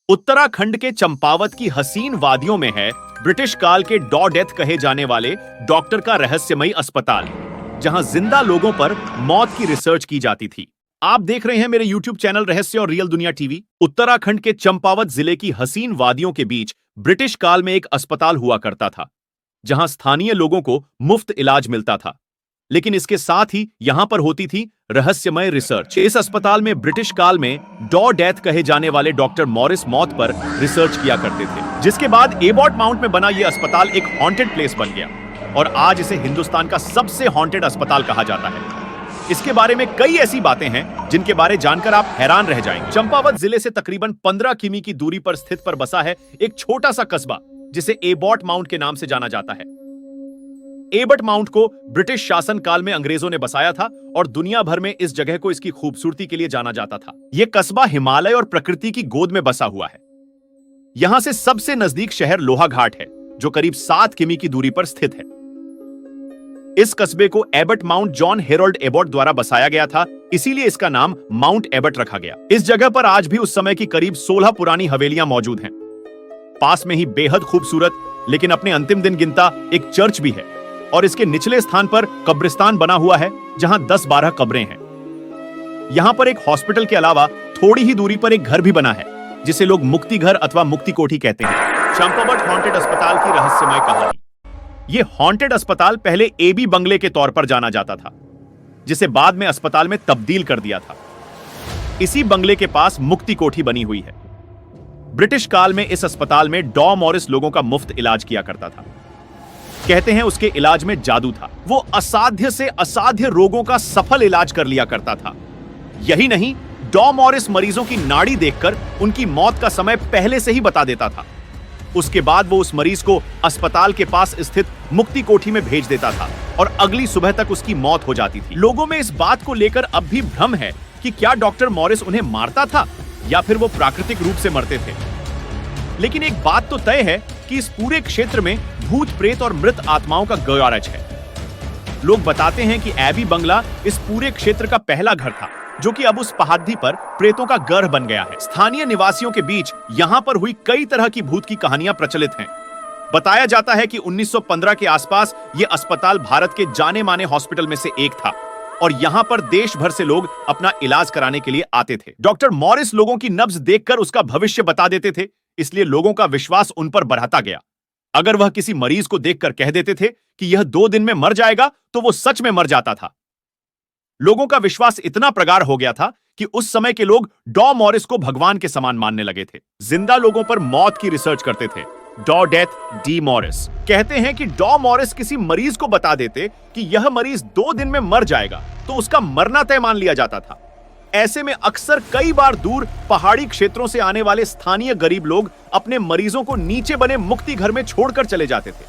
उत्तराखंड के चंपावत की हसीन वादियों में है ब्रिटिश काल के डॉ डेथ कहे जाने वाले डॉक्टर का रहस्यमयी अस्पताल, जहां जिंदा लोगों पर मौत की रिसर्च की जाती थी। आप देख रहे हैं मेरे YouTube चैनल रहस्य और रियल दुनिया टीवी। उत्तराखंड के चंपावत जिले की हसीन वादियों के बीच ब्रिटिश काल में एक अस्पताल हुआ करता था, जहां स्थानीय लोगों को मुफ्त इलाज मिलता था। लेकिन इसके साथ ही यहां पर होती थी रहस्यमय रिसर्च। इस अस्पताल में ब्रिटिश काल में डॉ डेथ कहे जाने वाले डॉक्टर मॉरिस मौत पर रिसर्च किया करते थे, जिसके बाद एबॉट माउंट में बना यह अस्पताल एक हॉन्टेड प्लेस बन गया और आज इसे हिंदुस्तान का सबसे हॉन्टेड अस्पताल कहा जाता है। इसके बारे में कई ऐसी बातें हैं जिनके बारे जानकर आप हैरान रह जाएंगे। चंपावत जिले से तकरीबन 15 किमी की दूरी पर स्थित पर बसा है एक छोटा सा कस्बा, जिसे एबॉट माउंट के नाम से जाना जाता है। एबट माउंट को ब्रिटिश शासन काल में अंग्रेजों ने बसाया था और दुनिया भर में इस जगह को इसकी खूबसूरती के लिए जाना जाता था। यह कस्बा हिमालय और प्रकृति की गोद में बसा हुआ है। यहां से सबसे नजदीक शहर लोहाघाट है, जो करीब 7 किमी की दूरी पर स्थित है। इस कस्बे को Abbott mount John Harold Abbott द्वारा बसाया गया था, इसीलिए इसका नाम माउंट एबट रखा गया। इस जगह पर आज भी उस समय की करीब 16 पुरानी हवेलियां मौजूद हैं। पास में ही बेहद खूबसूरत लेकिन अपने अंतिम दिन गिनता एक चर्च भी है और इसके निचले स्थान पर कब्रिस्तान बना हुआ है, जहां 10-12 कब्रें हैं। यहां पर एक हॉस्पिटल के अलावा थोड़ी ही दूरी पर एक घर भी बना है, जिसे लोग मुक्ति घर अथवा मुक्ति कोठी कहते हैं। चंपावत हॉन्टेड अस्पताल की रहस्यमय कहानी। यह हॉन्टेड अस्पताल पहले एबी बंगले के तौर पर जाना जाता था, जिसे बाद में अस्पताल में तब्दील कर दिया था। इसी बंगले के पास मुक्ति कोठी बनी हुई है। ब्रिटिश काल में इस अस्पताल में डॉ मॉरिस लोगों का मुफ्त इलाज किया करता था। कहते हैं उसके इलाज में जादू था। वो असाध्य से असाध्य रोगों का सफल इलाज कर लिया करता था। यही नहीं, डॉ मॉरिस मरीजों की नाड़ी देखकर उनकी मौत का समय पहले से ही बता देता था। उसके बाद वो उस मरीज को अस्पताल के पास स्थित मुक्ति कोठी में भेज देता था और अगली सुबह तक उसकी मौत हो जाती थी। लोगों में इस बात को लेकर अब भी भ्रम है कि क्या डॉक्टर मॉरिस उन्हें मारता था या फिर वो प्राकृतिक रूप से मरते थे। लेकिन एक बात तो तय है कि इस पूरे क्षेत्र में भूत प्रेत और मृत आत्माओं का गराज है। लोग बताते हैं कि एबी बंगला इस पूरे क्षेत्र का पहला घर था, जो कि अब उस पहाड़ी पर प्रेतों का गढ़ बन गया है। स्थानीय निवासियों के बीच यहां पर हुई कई तरह की भूत की कहानियां प्रचलित हैं। बताया जाता है कि 1915 के आसपास यह अस्पताल भारत के जाने माने हॉस्पिटल में से एक था और यहां पर देश भर से लोग अपना इलाज कराने के लिए आते थे। डॉक्टर मॉरिस लोगों की नब्ज देखकर उसका भविष्य बता देते थे, इसलिए लोगों का विश्वास उन पर बढ़ाता गया। अगर वह किसी मरीज को देखकर कह देते थे कि यह 2 दिन में मर जाएगा, तो वो सच में मर जाता था। लोगों का विश्वास इतना प्रगाढ़ हो गया था कि उस समय के लोग डॉ मॉरिस को भगवान के समान मानने लगे थे। जिंदा लोगों पर मौत की रिसर्च करते थे डॉ डेथ डी मॉरिस। कहते हैं कि डॉ मॉरिस किसी मरीज को बता देते कि यह मरीज 2 दिन में मर जाएगा, तो उसका मरना तय मान लिया जाता था। ऐसे में अक्सर कई बार दूर पहाड़ी क्षेत्रों से आने वाले स्थानीय गरीब लोग अपने मरीजों को नीचे बने मुक्ति घर में छोड़कर चले जाते थे,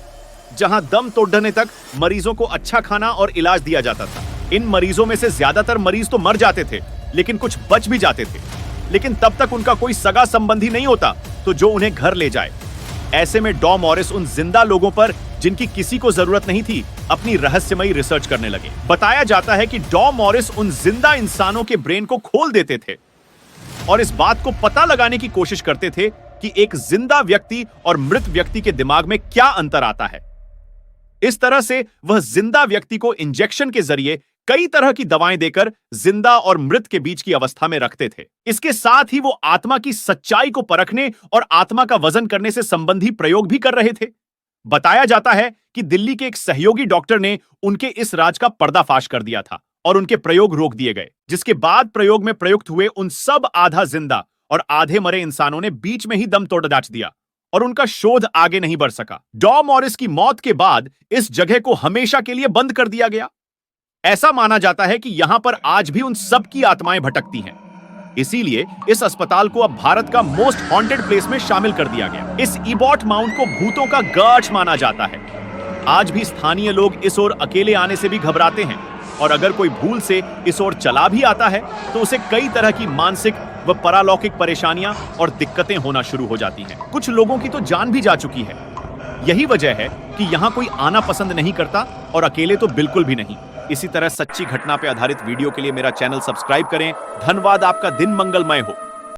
जहां दम तोड़ने तक मरीजों को अच्छा खाना और इलाज दिया जाता था। इन मरीजों में से ज्यादातर मरीज तो मर जाते थे, लेकिन कुछ बच भी जाते थे। लेकिन तब तक उनका कोई सगा संबंधी नहीं होता तो जो उन्हें घर ले जाए। ऐसे में डॉ मॉरिस उन जिंदा लोगों पर, जिनकी किसी को जरूरत नहीं थी, अपनी रहस्यमयी रिसर्च करने लगे। बताया जाता है कि डॉ मॉरिस उन जिंदा इंसानों के ब्रेन को खोल देते थे और इस बात को पता लगाने की कोशिश करते थे कि एक जिंदा व्यक्ति और मृत व्यक्ति के दिमाग में क्या अंतर आता है। इस तरह से वह जिंदा व्यक्ति को इंजेक्शन के जरिए कई तरह की दवाएं देकर जिंदा और मृत के बीच की अवस्था में रखते थे। इसके साथ ही वो आत्मा की सच्चाई को परखने और आत्मा का वजन करने से संबंधी प्रयोग भी कर रहे थे। बताया जाता है कि दिल्ली के एक सहयोगी डॉक्टर ने उनके इस राज का पर्दाफाश कर दिया था और उनके प्रयोग रोक दिए गए, जिसके बाद प्रयोग में प्रयुक्त हुए उन सब आधा जिंदा और आधे मरे इंसानों ने बीच में ही दम तोड़ दाच दिया और उनका शोध आगे नहीं बढ़ सका। डॉ मॉरिस की मौत के बाद इस जगह को हमेशा के लिए बंद कर दिया गया। ऐसा माना जाता है कि यहां पर आज भी उन सब की आत्माएं भटकती हैं। इसीलिए इस अस्पताल को अब भारत का मोस्ट हॉन्टेड प्लेस में शामिल कर दिया गया। इस एबॉट माउंट को भूतों का गढ़ माना जाता है। आज भी स्थानीय लोग इस ओर अकेले आने से भी घबराते हैं और अगर कोई भूल से इस ओर चला भी आता है तो उसे कई तरह की मानसिक व परालौकिक परेशानियां और दिक्कतें होना शुरू हो जाती हैं। कुछ लोगों की तो जान भी जा चुकी है। यही वजह है कि यहां कोई आना पसंद नहीं करता और अकेले तो बिल्कुल भी नहीं। इसी तरह सच्ची घटना पर आधारित वीडियो के लिए मेरा चैनल सब्सक्राइब करें। धन्यवाद। आपका दिन मंगलमय हो।